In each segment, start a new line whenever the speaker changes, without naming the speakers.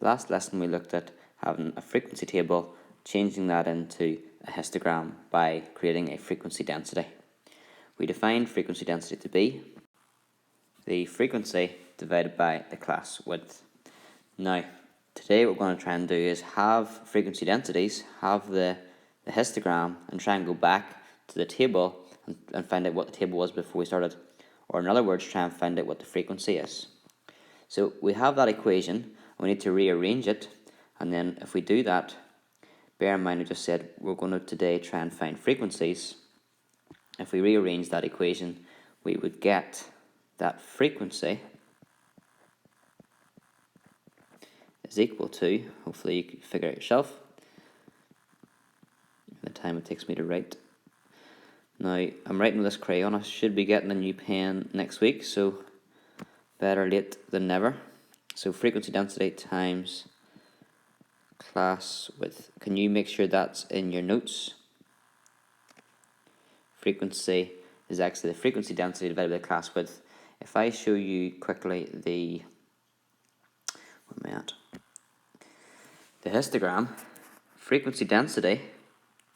Last lesson we looked at having a frequency table, changing that into a histogram by creating a frequency density. We defined frequency density to be the frequency divided by the class width. Now, today what we're going to try and do is have frequency densities, have the histogram, and try and go back to the table and find out what the table was before we started. Or in other words, try and find out what the frequency is. So we have that equation, we need to rearrange it, and then if we do that, bear in mind I just said we're going to today try and find frequencies. If we rearrange that equation, we would get that frequency is equal to, hopefully you can figure it yourself, the time it takes me to write. Now, I'm writing with this crayon. I should be getting a new pen next week, so better late than never. So frequency density times class width. Can you make sure that's in your notes? Frequency is actually the frequency density divided by the class width. If I show you quickly the histogram, frequency density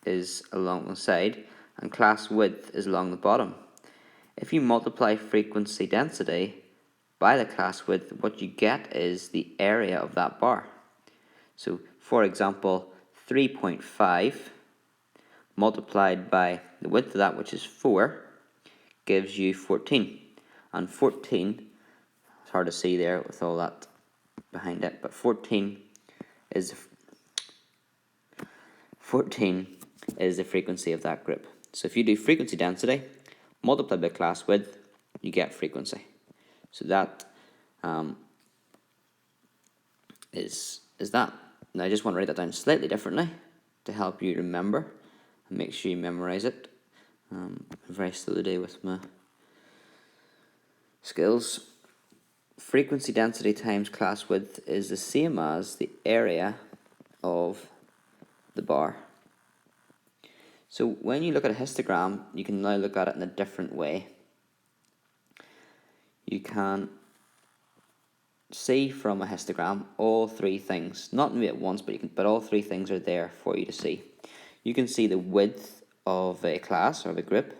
is along the side and class width is along the bottom. If you multiply frequency density by the class width, what you get is the area of that bar. So, for example, 3.5 multiplied by the width of that, which is 4, gives you 14. And 14, it's hard to see there with all that behind it, but 14 is the frequency of that group. So if you do frequency density multiplied by class width, you get frequency. So that is that. Now I just want to write that down slightly differently to help you remember and make sure you memorize it. I'm very slow today with my skills. Frequency density times class width is the same as the area of the bar. So when you look at a histogram, you can now look at it in a different way. You can see from a histogram all three things, not maybe at once, but all three things are there for you to see. You can see the width of a class or of a group.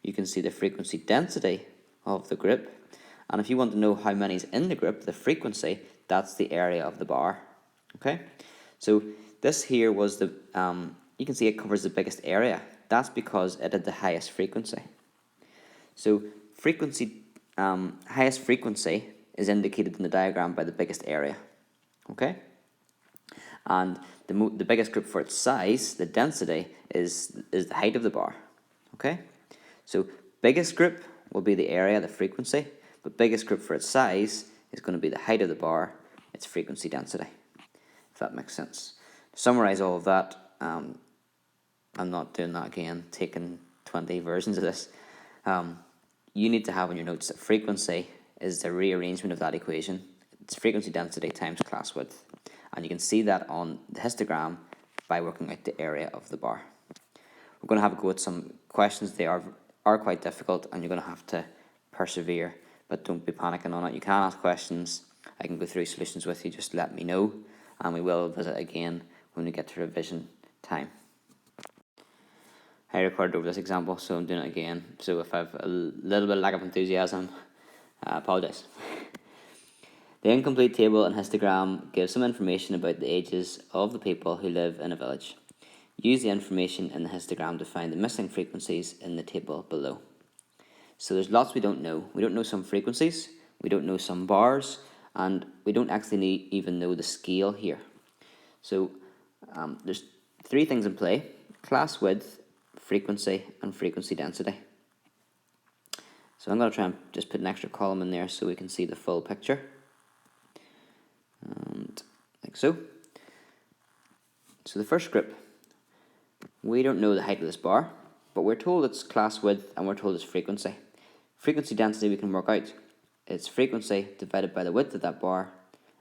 You can see the frequency density of the group. And if you want to know how many is in the group, the frequency, that's the area of the bar. Okay? So this here was the, you can see it covers the biggest area. That's because it had the highest frequency. So frequency, highest frequency is indicated in the diagram by the biggest area. Okay? And the biggest group for its size, the density, is the height of the bar. Okay? So biggest group will be the area, the frequency, but biggest group for its size is going to be the height of the bar, its frequency density, if that makes sense. To summarize all of that, I'm not doing that again, taking 20 versions of this. You need to have in your notes that frequency is the rearrangement of that equation. It's frequency density times class width. And you can see that on the histogram by working out the area of the bar. We're going to have a go at some questions. They are quite difficult and you're going to have to persevere, but don't be panicking on it. You can ask questions. I can go through solutions with you. Just let me know and we will visit again when we get to revision time. I recorded over this example, so I'm doing it again. So if I have a little bit of lack of enthusiasm, I apologise. The incomplete table and histogram gives some information about the ages of the people who live in a village. Use the information in the histogram to find the missing frequencies in the table below. So there's lots we don't know. We don't know some frequencies, we don't know some bars, and we don't actually even know the scale here. So there's three things in play: class width, frequency, and frequency density. So I'm going to try and just put an extra column in there so we can see the full picture. And like so. So the first group, we don't know the height of this bar, but we're told it's class width and we're told it's frequency. Frequency density we can work out. It's frequency divided by the width of that bar,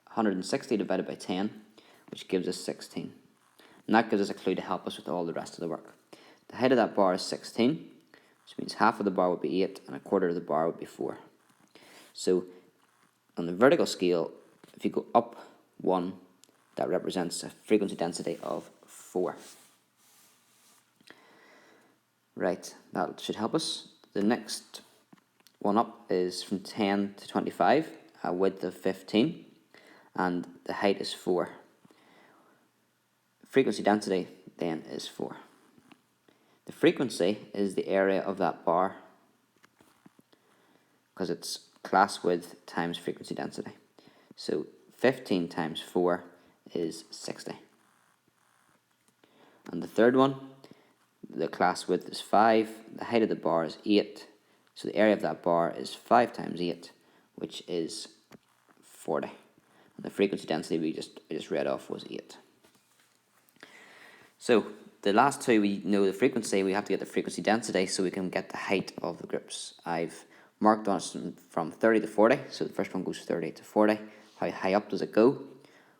160 divided by 10, which gives us 16. And that gives us a clue to help us with all the rest of the work. The height of that bar is 16, which means half of the bar would be 8 and a quarter of the bar would be 4. So on the vertical scale, if you go up 1 that represents a frequency density of 4. Right, that should help us. The next one up is from 10 to 25, a width of 15, and the height is 4. Frequency density then is 4. The frequency is the area of that bar, because it's class width times frequency density. So 15 times 4 is 60. And the third one, the class width is 5, the height of the bar is 8, so the area of that bar is 5 times 8, which is 40. And the frequency density I just read off was 8. So the last two, we know the frequency, we have to get the frequency density so we can get the height of the groups. I've marked on it from 30 to 40, so the first one goes 30 to 40. How high up does it go?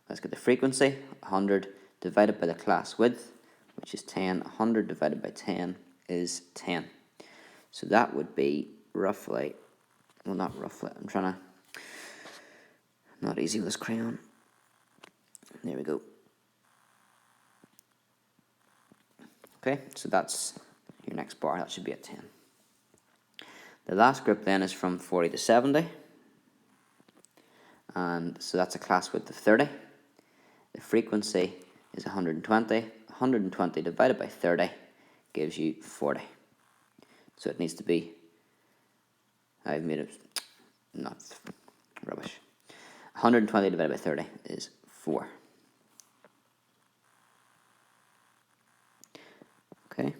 Let's get the frequency, 100 divided by the class width, which is 10. 100 divided by 10 is 10. So that would be roughly, well, not roughly, I'm trying to, not easy with this crayon. There we go. Okay, so that's your next bar, that should be at 10. The last group then is from 40 to 70. And so that's a class width of 30. The frequency is 120. 120 divided by 30 gives you 40. So it needs to be, I've made it, not rubbish. 120 divided by 30 is 4. Okay.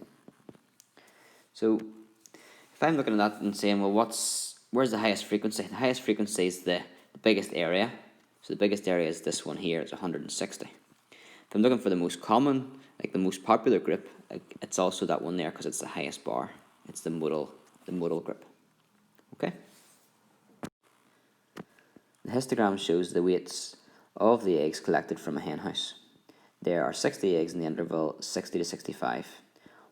So if I'm looking at that and saying, well, where's the highest frequency? The highest frequency is the biggest area. So the biggest area is this one here, it's 160. If I'm looking for the most common, like the most popular group, it's also that one there because it's the highest bar. It's the modal group. Okay. The histogram shows the weights of the eggs collected from a hen house. There are 60 eggs in the interval 60 to 65.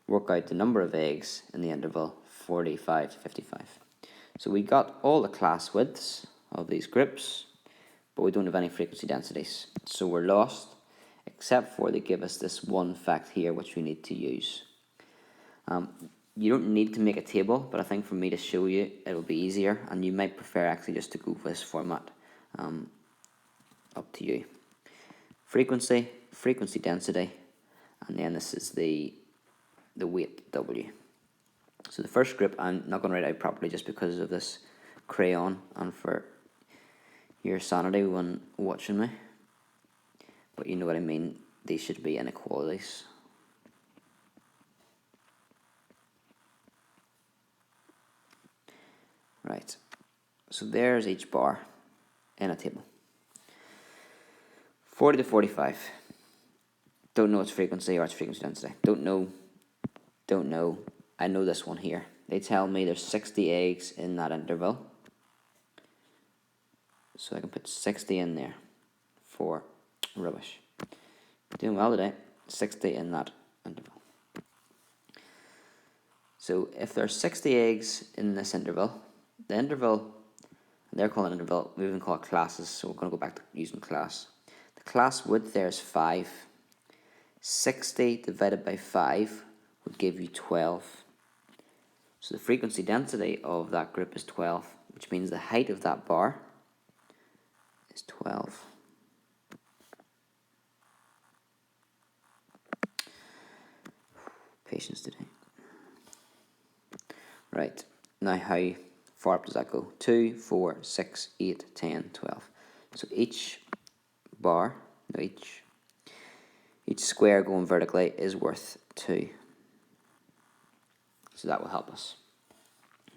Work out the number of eggs in the interval 45 to 55. So we got all the class widths of these groups, but we don't have any frequency densities. So we're lost, except for they give us this one fact here which we need to use. You don't need to make a table, but I think for me to show you, it'll be easier, and you might prefer actually just to go for this format. Up to you. Frequency, frequency density, and then this is the weight W. So the first group, I'm not going to write out properly just because of this crayon and for your sanity when watching me, but you know what I mean, these should be inequalities. Right, so there's each bar in a table. 40 to 45. Don't know its frequency or its frequency density. Don't know. I know this one here. They tell me there's 60 eggs in that interval. So I can put 60 in there for rubbish. Doing well today. 60 in that interval. So if there's 60 eggs in this interval, the interval, they're calling it interval, we even call it classes, so we're going to go back to using class. The class width there is 5. 60 divided by 5 would give you 12. So the frequency density of that group is 12, which means the height of that bar is 12. Patience today. Right, now how far up does that go? 2, 4, 6, 8, 10, 12. So each bar, no, each square going vertically is worth 2. So that will help us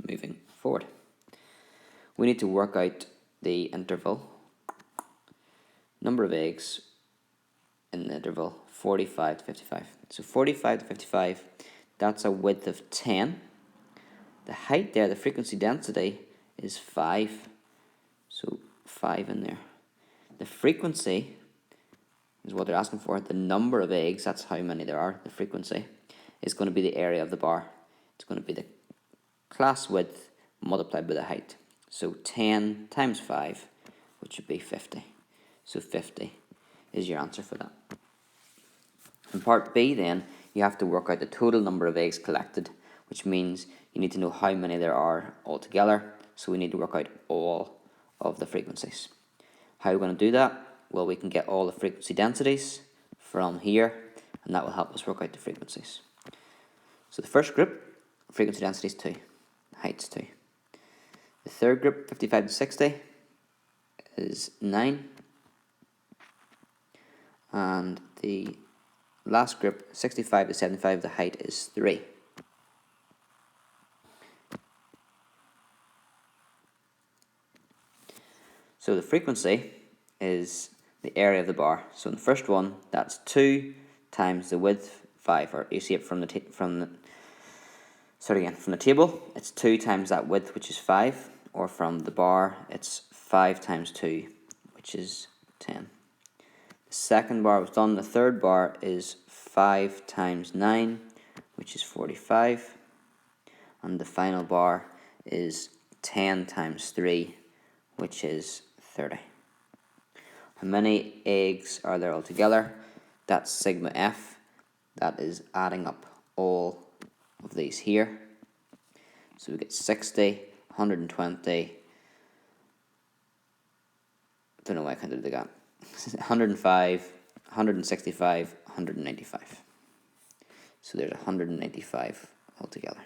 moving forward. We need to work out the interval, number of eggs in the interval 45 to 55. So 45 to 55, that's a width of 10. The height there, the frequency density, is 5. So 5 in there. The frequency is what they're asking for. The number of eggs, that's how many there are. The frequency is going to be the area of the bar. It's going to be the class width multiplied by the height. So 10 times 5, which would be 50. So 50 is your answer for that. In part B then, you have to work out the total number of eggs collected, which means you need to know how many there are altogether, so we need to work out all of the frequencies. How are we going to do that? Well, we can get all the frequency densities from here, and that will help us work out the frequencies. So the first group, frequency density is 2, height is 2. The third group, 55 to 60, is 9. And the last group, 65 to 75, the height is 3. So the frequency is the area of the bar. So in the first one, that's 2 times the width, 5. Or you see it from the table, it's 2 times that width, which is 5. Or from the bar, it's 5 times 2, which is 10. The second bar was done. The third bar is 5 times 9, which is 45. And the final bar is 10 times 3, which is 30. How many eggs are there altogether? That's sigma f. That is adding up all of these here. So we get 60, 120, don't know why I counted the gap. 105, 165, 195. So there's 195 altogether.